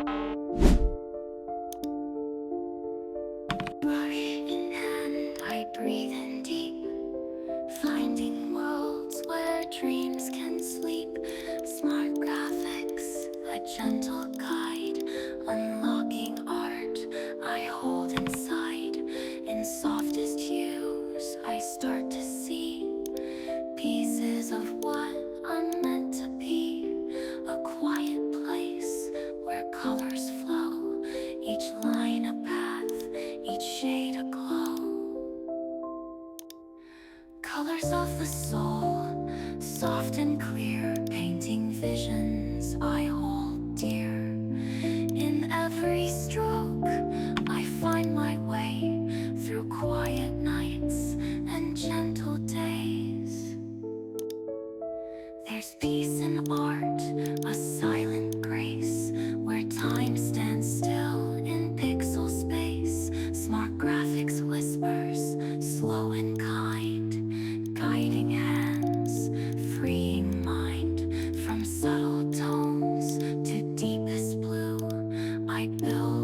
Brush in hand, I breathe in deep, finding worlds where dreams can sleep. Smart graphics, a gentle guide, unlocking art I hold inside. In softest hues, I start to see pieces of what I'm meant to be. A quiet place where colors flow, each line a path, each shade a glow. Colors of the soul, soft and clear, painting visions I hold dear. In every stroke, I find my way through quiet nights and gentle days. There's peace in art, a silent grace, where time stands still in pixel space. Smart graphics whispers, slow and kind, guiding hands, freeing mind. From subtle tones to deepest blue, I build